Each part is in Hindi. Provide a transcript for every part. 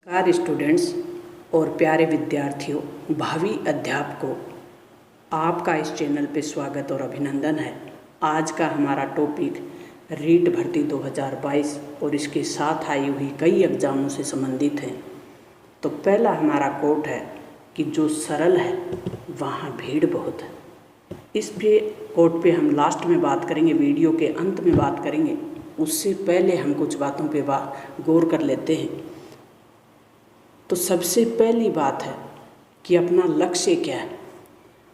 नमस्कार स्टूडेंट्स और प्यारे विद्यार्थियों, भावी अध्यापकों, आपका इस चैनल पे स्वागत और अभिनंदन है। आज का हमारा टॉपिक रीट भर्ती 2022 और इसके साथ आई हुई कई एग्ज़ामों से संबंधित है। तो पहला हमारा कोट है कि जो सरल है वहाँ भीड़ बहुत है। इस पे कोट पे हम लास्ट में बात करेंगे, वीडियो के अंत में बात करेंगे। उससे पहले हम कुछ बातों पे गौर कर लेते हैं। तो सबसे पहली बात है कि अपना लक्ष्य क्या है।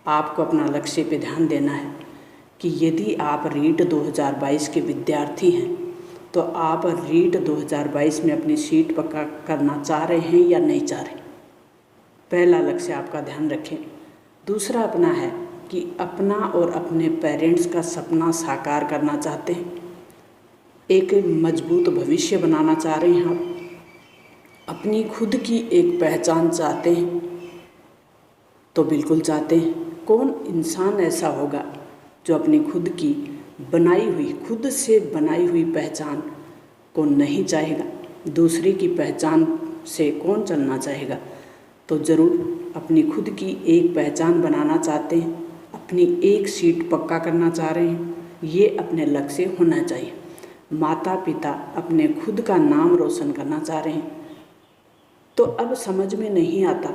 आपको अपना लक्ष्य पे ध्यान देना है कि यदि आप रीट 2022 के विद्यार्थी हैं तो आप रीट 2022 में अपनी सीट पक्का करना चाह रहे हैं या नहीं चाह रहे। पहला लक्ष्य आपका ध्यान रखें। दूसरा अपना है कि अपना और अपने पेरेंट्स का सपना साकार करना चाहते हैं, एक मजबूत भविष्य बनाना चाह रहे हैं आप, अपनी खुद की एक पहचान चाहते हैं तो बिल्कुल चाहते हैं। कौन इंसान ऐसा होगा जो अपनी खुद की खुद से बनाई हुई पहचान को नहीं चाहेगा। दूसरे की पहचान से कौन चलना चाहेगा। तो ज़रूर अपनी खुद की एक पहचान बनाना चाहते हैं, अपनी एक सीट पक्का करना चाह रहे हैं, ये अपने लक्ष्य होना चाहिए। माता पिता अपने खुद का नाम रोशन करना चाह रहे हैं। तो अब समझ में नहीं आता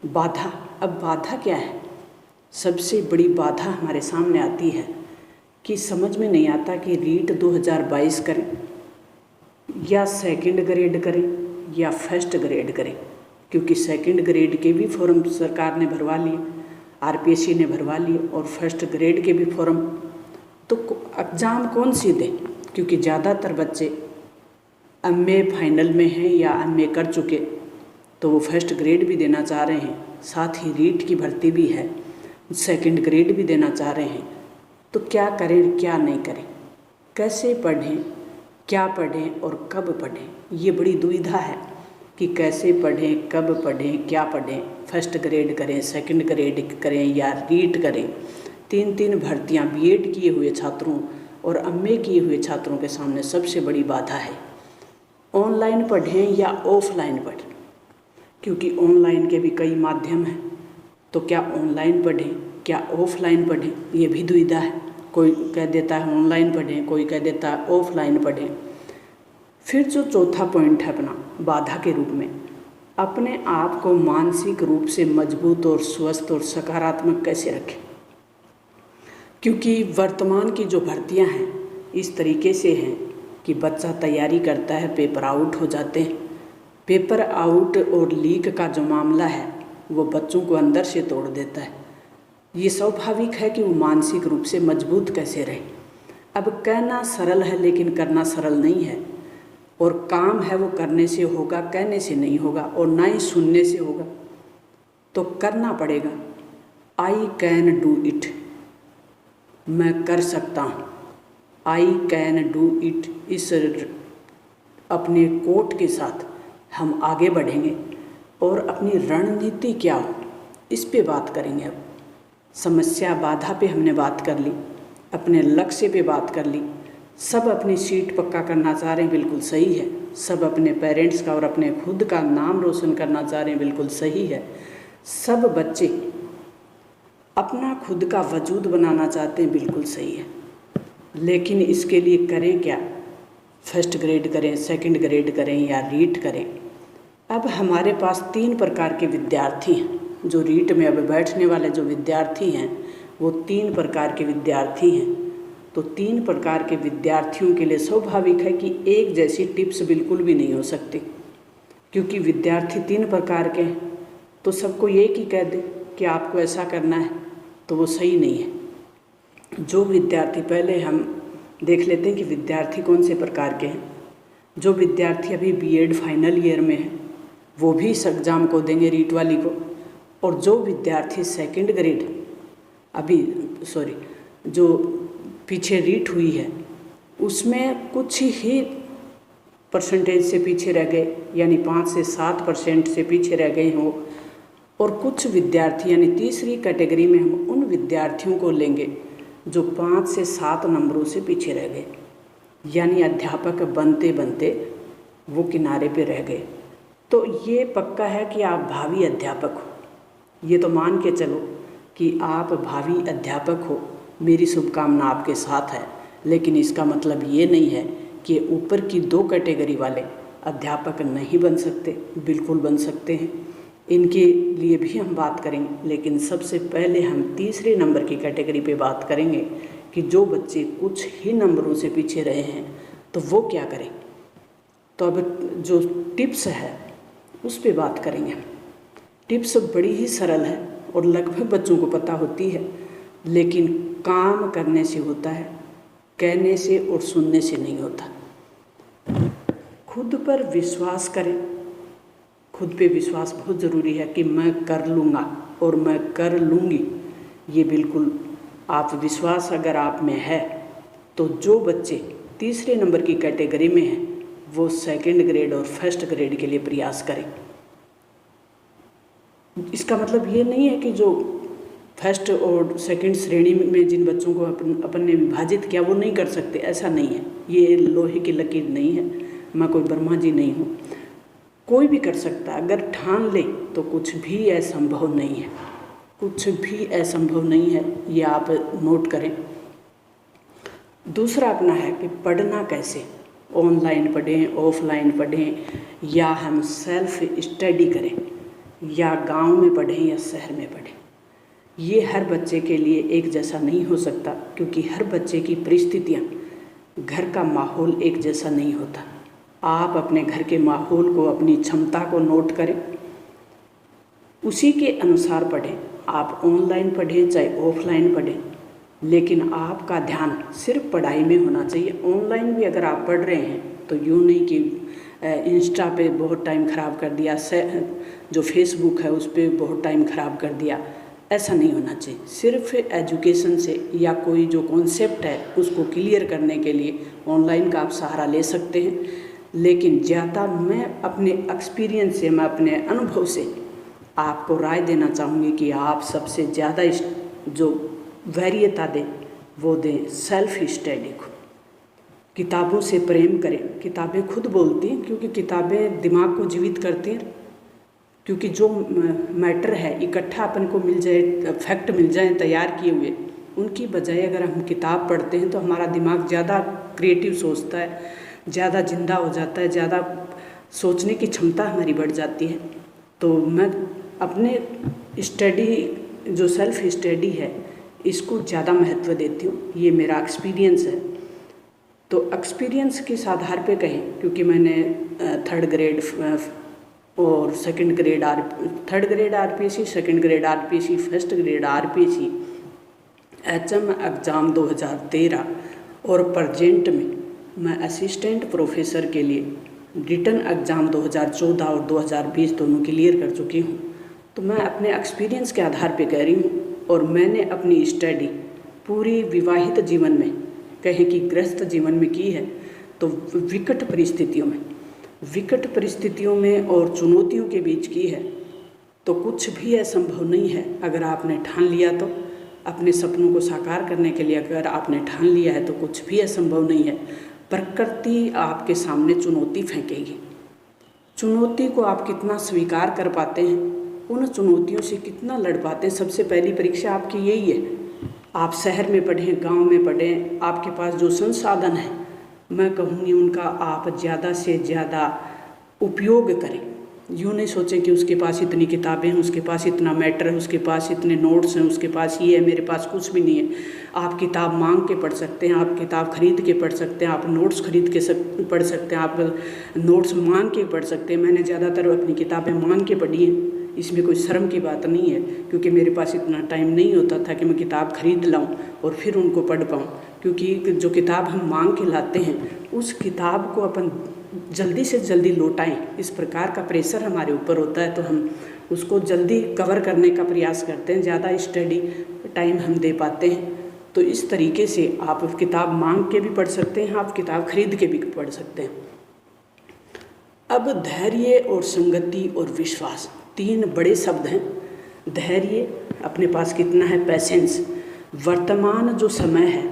बाधा। अब बाधा क्या है? सबसे बड़ी बाधा हमारे सामने आती है कि समझ में नहीं आता कि रीट 2022 करें या सेकंड ग्रेड करें या फर्स्ट ग्रेड करें, क्योंकि सेकंड ग्रेड के भी फॉर्म सरकार ने भरवा लिए, आरपीएससी ने भरवा लिए, और फर्स्ट ग्रेड के भी फॉर्म। तो एग्ज़ाम कौन सी दें? क्योंकि ज़्यादातर बच्चे एमए फाइनल में हैं या एमए कर चुके, तो वो फर्स्ट ग्रेड भी देना चाह रहे हैं, साथ ही रीट की भर्ती भी है, सेकंड ग्रेड भी देना चाह रहे हैं। तो क्या करें क्या नहीं करें, कैसे पढ़ें, क्या पढ़ें और कब पढ़ें, ये बड़ी दुविधा है कि कैसे पढ़ें, कब पढ़ें, क्या पढ़ें। फर्स्ट ग्रेड करें, सेकंड ग्रेड करें या रीट करें। तीन भर्तियां बीएड किए हुए छात्रों और एमए किए हुए छात्रों के सामने सबसे बड़ी बाधा है। ऑनलाइन पढ़ें या ऑफलाइन पढ़ें, क्योंकि ऑनलाइन के भी कई माध्यम हैं। तो क्या ऑनलाइन पढ़ें, क्या ऑफलाइन पढ़ें, ये भी दुविधा है। कोई कह देता है ऑनलाइन पढ़ें, कोई कह देता है ऑफलाइन पढ़ें। फिर जो चौथा पॉइंट है अपना बाधा के रूप में, अपने आप को मानसिक रूप से मजबूत और स्वस्थ और सकारात्मक कैसे रखें। क्योंकि वर्तमान की जो भर्तियां हैं इस तरीके से हैं कि बच्चा तैयारी करता है, पेपर आउट हो जाते हैं। पेपर आउट और लीक का जो मामला है वो बच्चों को अंदर से तोड़ देता है। ये स्वाभाविक है कि वो मानसिक रूप से मजबूत कैसे रहे। अब कहना सरल है लेकिन करना सरल नहीं है, और काम है वो करने से होगा, कहने से नहीं होगा, और ना ही सुनने से होगा। तो करना पड़ेगा। आई कैन डू इट, मैं कर सकता हूँ। आई कैन डू इट, इस अपने कोट के साथ हम आगे बढ़ेंगे और अपनी रणनीति क्या हो इस पे बात करेंगे। अब समस्या बाधा पे हमने बात कर ली, अपने लक्ष्य पे बात कर ली। सब अपनी सीट पक्का करना चाह रहे हैं, बिल्कुल सही है। सब अपने पेरेंट्स का और अपने खुद का नाम रोशन करना चाह रहे हैं, बिल्कुल सही है। सब बच्चे अपना खुद का वजूद बनाना चाहते हैं, बिल्कुल सही है। लेकिन इसके लिए करें क्या? फर्स्ट ग्रेड करें, सेकंड ग्रेड करें या रीट करें। अब हमारे पास 3 प्रकार के विद्यार्थी हैं। जो रीट में अब बैठने वाले जो विद्यार्थी हैं वो 3 प्रकार के विद्यार्थी हैं। तो 3 प्रकार के विद्यार्थियों के लिए स्वाभाविक है कि एक जैसी टिप्स बिल्कुल भी नहीं हो सकती, क्योंकि विद्यार्थी 3 प्रकार के हैं। तो सबको एक ही कह दे कि आपको ऐसा करना है तो वो सही नहीं है। जो विद्यार्थी, पहले हम देख लेते हैं कि विद्यार्थी कौन से प्रकार के हैं। जो विद्यार्थी अभी बीएड फाइनल ईयर में है वो भी इस एग्ज़ाम को देंगे, रीट वाली को। और जो विद्यार्थी सेकंड ग्रेड जो पीछे रीट हुई है उसमें कुछ ही परसेंटेज से पीछे रह गए, यानी 5 से 7% से पीछे रह गए हों, और कुछ विद्यार्थी यानी तीसरी कैटेगरी में हम उन विद्यार्थियों को लेंगे जो 5 से 7 नंबरों से पीछे रह गए, यानी अध्यापक बनते बनते वो किनारे पे रह गए। तो ये पक्का है कि आप भावी अध्यापक हो। ये तो मान के चलो कि आप भावी अध्यापक हो, मेरी शुभकामना आपके साथ है। लेकिन इसका मतलब ये नहीं है कि ऊपर की 2 कैटेगरी वाले अध्यापक नहीं बन सकते, बिल्कुल बन सकते हैं। इनके लिए भी हम बात करेंगे, लेकिन सबसे पहले हम तीसरे नंबर की कैटेगरी पे बात करेंगे कि जो बच्चे कुछ ही नंबरों से पीछे रहे हैं तो वो क्या करें। तो अब जो टिप्स है उस पे बात करेंगे। टिप्स बड़ी ही सरल है और लगभग बच्चों को पता होती है, लेकिन काम करने से होता है, कहने से और सुनने से नहीं होता। खुद पर विश्वास करें। खुद पे विश्वास बहुत ज़रूरी है कि मैं कर लूँगा और मैं कर लूँगी। ये बिल्कुल आप विश्वास अगर आप में है तो जो बच्चे तीसरे नंबर की कैटेगरी में हैं वो 2nd ग्रेड और 1st ग्रेड के लिए प्रयास करें। इसका मतलब ये नहीं है कि जो 1st और 2nd श्रेणी में जिन बच्चों को अपन ने विभाजित किया वो नहीं कर सकते, ऐसा नहीं है। ये लोहे की लकीर नहीं है, मैं कोई ब्रह्मा जी नहीं हूँ। कोई भी कर सकता है, अगर ठान ले तो कुछ भी असंभव नहीं है। कुछ भी असंभव नहीं है, ये आप नोट करें। दूसरा अपना है कि पढ़ना कैसे, ऑनलाइन पढ़ें, ऑफलाइन पढ़ें, या हम सेल्फ स्टडी करें, या गांव में पढ़ें या शहर में पढ़ें। ये हर बच्चे के लिए एक जैसा नहीं हो सकता, क्योंकि हर बच्चे की परिस्थितियाँ, घर का माहौल एक जैसा नहीं होता। आप अपने घर के माहौल को, अपनी क्षमता को नोट करें, उसी के अनुसार पढ़ें। आप ऑनलाइन पढ़ें चाहे ऑफलाइन पढ़ें, लेकिन आपका ध्यान सिर्फ पढ़ाई में होना चाहिए। ऑनलाइन भी अगर आप पढ़ रहे हैं तो यूँ नहीं कि इंस्टा पे बहुत टाइम ख़राब कर दिया, जो फेसबुक है उस पर बहुत टाइम ख़राब कर दिया, ऐसा नहीं होना चाहिए। सिर्फ एजुकेशन से या कोई जो कॉन्सेप्ट है उसको क्लियर करने के लिए ऑनलाइन का आप सहारा ले सकते हैं। लेकिन ज़्यादा मैं अपने एक्सपीरियंस से, मैं अपने अनुभव से आपको राय देना चाहूँगी कि आप सबसे ज़्यादा जो वरीयता दें वो दें सेल्फ स्टडी को। किताबों से प्रेम करें। किताबें खुद बोलती हैं, क्योंकि किताबें दिमाग को जीवित करती हैं। क्योंकि जो मैटर है इकट्ठा अपन को मिल जाए, फैक्ट मिल जाए तैयार किए हुए, उनकी बजाय अगर हम किताब पढ़ते हैं तो हमारा दिमाग ज़्यादा क्रिएटिव सोचता है, ज़्यादा जिंदा हो जाता है, ज़्यादा सोचने की क्षमता हमारी बढ़ जाती है। तो मैं अपने स्टडी, जो सेल्फ स्टडी है, इसको ज़्यादा महत्व देती हूँ। ये मेरा एक्सपीरियंस है। तो एक्सपीरियंस किस आधार पे कहें, क्योंकि मैंने 3rd ग्रेड और 2nd grade 3rd grade RPSC, 2nd grade RPSC, 1st grade RPSC, HM exam 2013 और प्रेजेंट में मैं असिस्टेंट प्रोफेसर के लिए रिटन एग्ज़ाम 2014 और 2020 दोनों क्लियर कर चुकी हूँ। तो मैं अपने एक्सपीरियंस के आधार पे कह रही हूँ। और मैंने अपनी स्टडी पूरी विवाहित जीवन में, कहें कि गृहस्थ जीवन में की है, तो विकट परिस्थितियों में और चुनौतियों के बीच की है। तो कुछ भी असंभव नहीं है अगर आपने ठान लिया तो। अपने सपनों को साकार करने के लिए अगर आपने ठान लिया है तो कुछ भी असंभव नहीं है। प्रकृति आपके सामने चुनौती फेंकेगी। चुनौती को आप कितना स्वीकार कर पाते हैं, उन चुनौतियों से कितना लड़ पाते हैं, सबसे पहली परीक्षा आपकी यही है। आप शहर में पढ़ें, गांव में पढ़ें, आपके पास जो संसाधन है, मैं कहूँगी उनका आप ज़्यादा से ज़्यादा उपयोग करें। यूँ नहीं सोचें कि उसके पास इतनी किताबें हैं, उसके पास इतना मैटर है, उसके पास इतने नोट्स हैं, उसके पास ये है, मेरे पास कुछ भी नहीं है। आप किताब मांग के पढ़ सकते हैं, आप किताब खरीद के पढ़ सकते हैं, आप नोट्स खरीद के पढ़ सकते हैं, आप नोट्स मांग के पढ़ सकते हैं। मैंने ज़्यादातर अपनी किताबें मांग के पढ़ी हैं, इसमें कोई शर्म की बात नहीं है, क्योंकि मेरे पास इतना टाइम नहीं होता था कि मैं किताब खरीद लाऊं और फिर उनको पढ़ पाऊं। क्योंकि जो किताब हम मांग के लाते हैं उस किताब को अपन जल्दी से जल्दी लौटाएं, इस प्रकार का प्रेशर हमारे ऊपर होता है, तो हम उसको जल्दी कवर करने का प्रयास करते हैं, ज़्यादा स्टडी टाइम हम दे पाते हैं। तो इस तरीके से आप किताब मांग के भी पढ़ सकते हैं, आप किताब खरीद के भी पढ़ सकते हैं। अब धैर्य और संगति और विश्वास, 3 बड़े शब्द हैं। धैर्य, अपने पास कितना है पेशेंस। वर्तमान जो समय है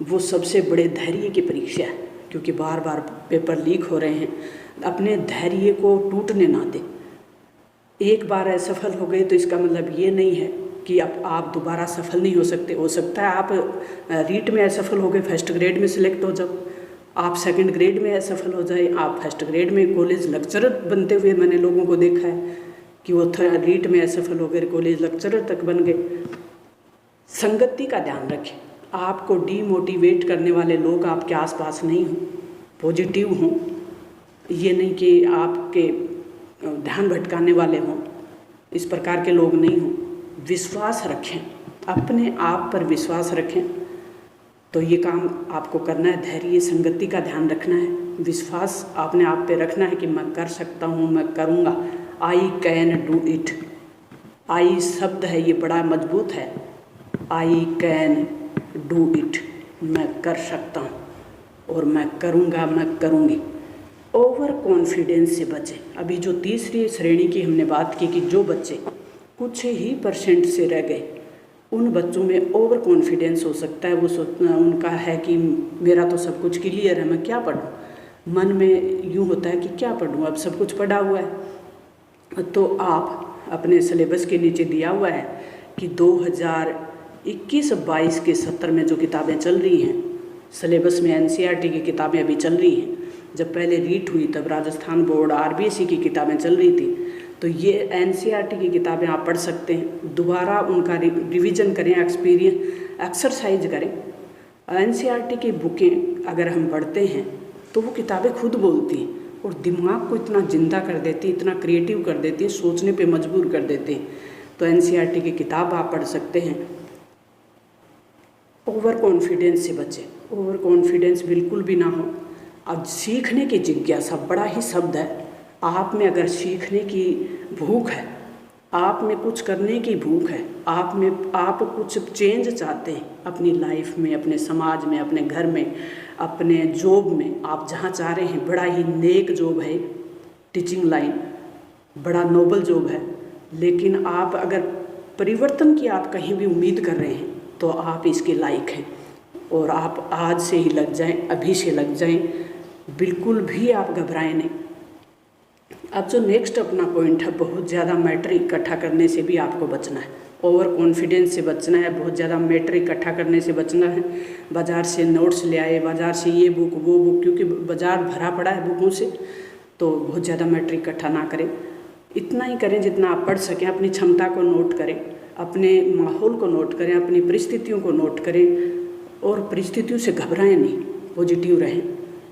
वो सबसे बड़े धैर्य की परीक्षा है। क्योंकि बार बार पेपर लीक हो रहे हैं। अपने धैर्य को टूटने ना दें। एक बार असफल हो गए तो इसका मतलब ये नहीं है कि अब आप दोबारा सफल नहीं हो सकते। हो सकता है आप रीट में असफल हो गए, फर्स्ट ग्रेड में सिलेक्ट हो जाओ, आप सेकंड ग्रेड में असफल हो जाए, आप फर्स्ट ग्रेड में कॉलेज लेक्चरर बनते हुए मैंने लोगों को देखा है कि वो रीट में असफल हो गए, कॉलेज लेक्चरर तक बन गए। संगति का ध्यान रखें। आपको डीमोटिवेट करने वाले लोग आपके आसपास नहीं हों, पॉजिटिव हों। ये नहीं कि आपके ध्यान भटकाने वाले हों, इस प्रकार के लोग नहीं हों। विश्वास रखें, अपने आप पर विश्वास रखें। तो ये काम आपको करना है। धैर्य, संगति का ध्यान रखना है, विश्वास अपने आप पे रखना है कि मैं कर सकता हूँ, मैं करूँगा। I can do it. I शब्द है, ये बड़ा मजबूत है। आई कैन डू इट, मैं कर सकता हूँ और मैं करूँगा, मैं करूँगी। ओवर कॉन्फिडेंस से बचें। अभी जो तीसरी श्रेणी की हमने बात की कि जो बच्चे कुछ ही % से रह गए, उन बच्चों में ओवर कॉन्फिडेंस हो सकता है। वो सोचना उनका है कि मेरा तो सब कुछ क्लियर है, मैं क्या पढूं। मन में यूँ होता है कि क्या पढूं, अब सब कुछ पढ़ा हुआ है। तो आप अपने सिलेबस के नीचे दिया हुआ है कि 2021-22 के सत्र में जो किताबें चल रही हैं, सिलेबस में NCERT की किताबें अभी चल रही हैं। जब पहले रीट हुई तब राजस्थान बोर्ड RBSE की किताबें चल रही थी। तो ये NCERT की किताबें आप पढ़ सकते हैं, दोबारा उनका रिवीजन करें, एक्सरसाइज करें। NCERT की बुकें अगर हम पढ़ते हैं तो वो किताबें खुद बोलती हैं और दिमाग को इतना जिंदा कर देती, इतना क्रिएटिव कर देती है, सोचने पे मजबूर कर देते हैं। तो NCERT की किताब आप पढ़ सकते हैं। ओवर कॉन्फिडेंस से बचें, ओवर कॉन्फिडेंस बिल्कुल भी ना हो। अब सीखने की जिज्ञासा बड़ा ही शब्द है। आप में अगर सीखने की भूख है, आप में कुछ करने की भूख है, आप कुछ चेंज चाहते हैं अपनी लाइफ में, अपने समाज में, अपने घर में, अपने जॉब में, आप जहाँ चाह रहे हैं, बड़ा ही नेक जॉब है टीचिंग लाइन, बड़ा नोबल जॉब है। लेकिन आप अगर परिवर्तन की आप कहीं भी उम्मीद कर रहे हैं तो आप इसके लायक हैं। और आप आज से ही लग जाएं, अभी से लग जाएं, बिल्कुल भी आप घबराएं नहीं। अब जो नेक्स्ट अपना पॉइंट है, बहुत ज़्यादा मैटर इकट्ठा करने से भी आपको बचना है। ओवर कॉन्फिडेंस से बचना है, बहुत ज़्यादा मैटर इकट्ठा करने से बचना है। बाज़ार से नोट्स ले आए, बाज़ार से ये बुक वो बुक, क्योंकि बाज़ार भरा पड़ा है बुकों से। तो बहुत ज़्यादा मैटर इकट्ठा ना करें, इतना ही करें जितना आप पढ़ सकें। अपनी क्षमता को नोट करें, अपने माहौल को नोट करें, अपनी परिस्थितियों को नोट करें और परिस्थितियों से घबराएं नहीं, पॉजिटिव रहें,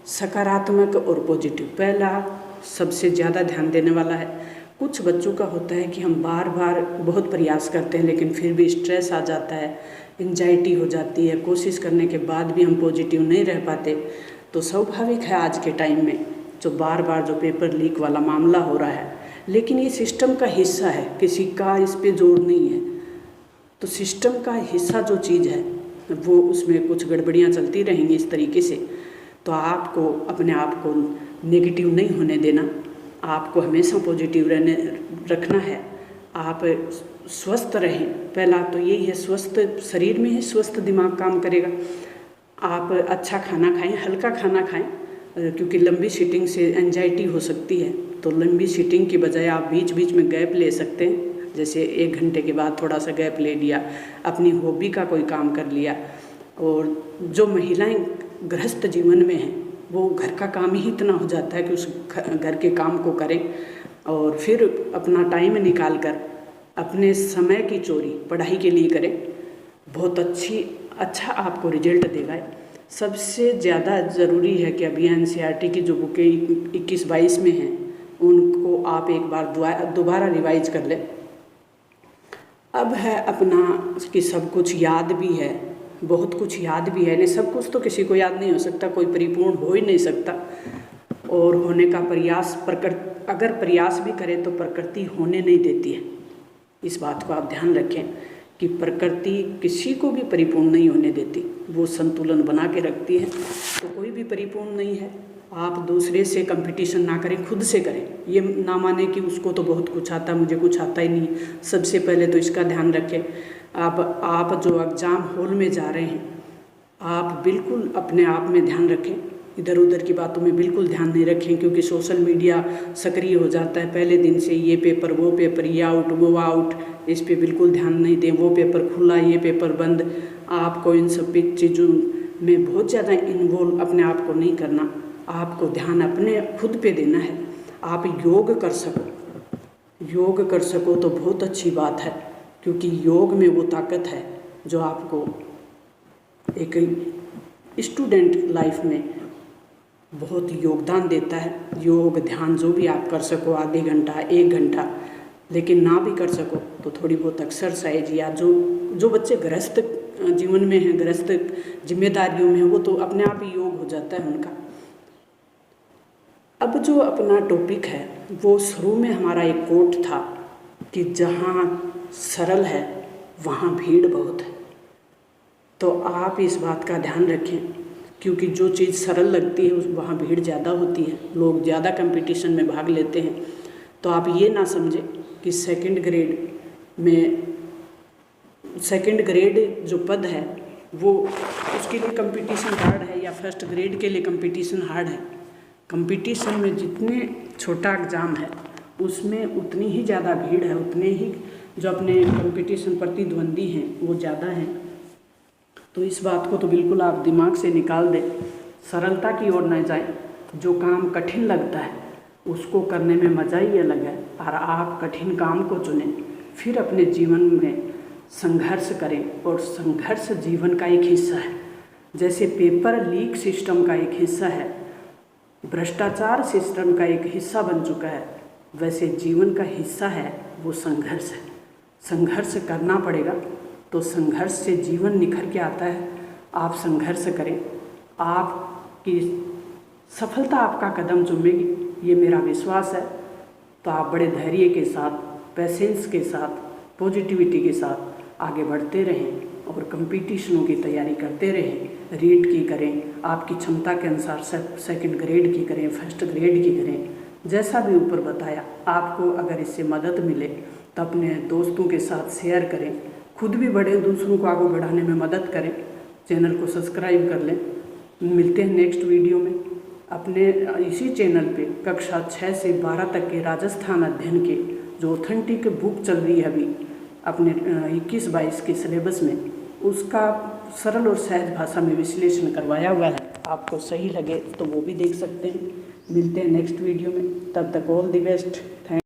सकारात्मक और पॉजिटिव। पहला सबसे ज़्यादा ध्यान देने वाला है। कुछ बच्चों का होता है कि हम बार बार बहुत प्रयास करते हैं लेकिन फिर भी स्ट्रेस आ जाता है, एंजाइटी हो जाती है, कोशिश करने के बाद भी हम पॉजिटिव नहीं रह पाते। तो स्वाभाविक है आज के टाइम में जो बार बार जो पेपर लीक वाला मामला हो रहा है, लेकिन ये सिस्टम का हिस्सा है, किसी का इस पे जोर नहीं है। तो सिस्टम का हिस्सा जो चीज़ है वो, उसमें कुछ गड़बड़ियाँ चलती रहेंगी इस तरीके से। तो आपको अपने आप को नेगेटिव नहीं होने देना, आपको हमेशा पॉजिटिव रखना है। आप स्वस्थ रहें, पहला तो यही है, स्वस्थ शरीर में ही स्वस्थ दिमाग काम करेगा। आप अच्छा खाना खाएं, हल्का खाना खाएं, क्योंकि लंबी सीटिंग से एंजाइटी हो सकती है। तो लंबी सीटिंग की बजाय आप बीच बीच में गैप ले सकते हैं, जैसे 1 घंटे के बाद थोड़ा सा गैप ले लिया, अपनी हॉबी का कोई काम कर लिया। और जो महिलाएं गृहस्थ जीवन में हैं वो घर का काम ही इतना हो जाता है कि उस घर के काम को करें और फिर अपना टाइम निकाल कर अपने समय की चोरी पढ़ाई के लिए करें। बहुत अच्छा आपको रिजल्ट देगा। सबसे ज़्यादा ज़रूरी है कि अभी NCERT की जो बुकें 21-22 में हैं उनको आप एक बार दोबारा रिवाइज कर लें। अब है अपना कि सब कुछ याद भी है, बहुत कुछ याद भी है। नहीं, सब कुछ तो किसी को याद नहीं हो सकता, कोई परिपूर्ण हो ही नहीं सकता। और होने का प्रयास अगर प्रयास भी करें तो प्रकृति होने नहीं देती है। इस बात को आप ध्यान रखें कि प्रकृति किसी को भी परिपूर्ण नहीं होने देती, वो संतुलन बना के रखती है। तो कोई भी परिपूर्ण नहीं है। आप दूसरे से कंपटीशन ना करें, खुद से करें। ये ना माने कि उसको तो बहुत कुछ आता, मुझे कुछ आता ही नहीं। सबसे पहले तो इसका ध्यान रखें। आप जो एग्ज़ाम हॉल में जा रहे हैं, आप बिल्कुल अपने आप में ध्यान रखें इधर उधर की बातों में बिल्कुल ध्यान नहीं रखें, क्योंकि सोशल मीडिया सक्रिय हो जाता है पहले दिन से। ये पेपर वो पेपर, ये आउट वो आउट, इस पे बिल्कुल ध्यान नहीं दें। वो पेपर खुला, ये पेपर बंद। आपको इन सब चीज़ों में बहुत ज़्यादा इन्वॉल्व अपने आप को नहीं करना। आपको ध्यान अपने खुद पे देना है। आप योग कर सको तो बहुत अच्छी बात है, क्योंकि योग में वो ताकत है जो आपको एक स्टूडेंट लाइफ में बहुत योगदान देता है। योग ध्यान जो भी आप कर सको, आधे घंटा 1 घंटा, लेकिन ना भी कर सको तो थोड़ी बहुत एक्सरसाइज, या जो बच्चे गृहस्थ जीवन में हैं, गृहस्थ जिम्मेदारियों में हैं, वो तो अपने आप ही योग हो जाता है उनका। अब जो अपना टॉपिक है वो शुरू में हमारा एक कोट था कि जहाँ सरल है वहाँ भीड़ बहुत है। तो आप इस बात का ध्यान रखें, क्योंकि जो चीज़ सरल लगती है वहाँ भीड़ ज़्यादा होती है, लोग ज़्यादा कंपटीशन में भाग लेते हैं। तो आप ये ना समझें कि सेकंड ग्रेड जो पद है वो उसके लिए कंपटीशन हार्ड है, या फर्स्ट ग्रेड के लिए कंपटीशन हार्ड है। कंपटीशन में जितने छोटा एग्ज़ाम है उसमें उतनी ही ज़्यादा भीड़ है, उतने ही जो अपने कंपटीशन प्रतिद्वंदी हैं वो ज़्यादा हैं। तो इस बात को तो बिल्कुल आप दिमाग से निकाल दें, सरलता की ओर न जाएं। जो काम कठिन लगता है उसको करने में मज़ा ही अलग है, और आप कठिन काम को चुनें। फिर अपने जीवन में संघर्ष करें, और संघर्ष जीवन का एक हिस्सा है। जैसे पेपर लीक सिस्टम का एक हिस्सा है, भ्रष्टाचार सिस्टम का एक हिस्सा बन चुका है, वैसे जीवन का हिस्सा है वो संघर्ष है। संघर्ष करना पड़ेगा, तो संघर्ष से जीवन निखर के आता है। आप संघर्ष करें, आपकी सफलता आपका कदम चूमेगी, ये मेरा विश्वास है। तो आप बड़े धैर्य के साथ, पेशेंस के साथ, पॉजिटिविटी के साथ आगे बढ़ते रहें और कंपटीशनों की तैयारी करते रहें। रीट की करें, आपकी क्षमता के अनुसार सेकंड ग्रेड की करें, फर्स्ट ग्रेड की करें, जैसा भी ऊपर बताया। आपको अगर इससे मदद मिले तो अपने दोस्तों के साथ शेयर करें, खुद भी बढ़ें, दूसरों को आगे बढ़ाने में मदद करें। चैनल को सब्सक्राइब कर लें। मिलते हैं नेक्स्ट वीडियो में अपने इसी चैनल पे कक्षा 6 से 12 तक के राजस्थान अध्ययन के जो ऑथेंटिक बुक चल रही है अभी अपने 21-22 के सिलेबस में, उसका सरल और सहज भाषा में विश्लेषण करवाया हुआ है। आपको सही लगे तो वो भी देख सकते हैं। मिलते हैं नेक्स्ट वीडियो में, तब तक ऑल द बेस्ट। थैंक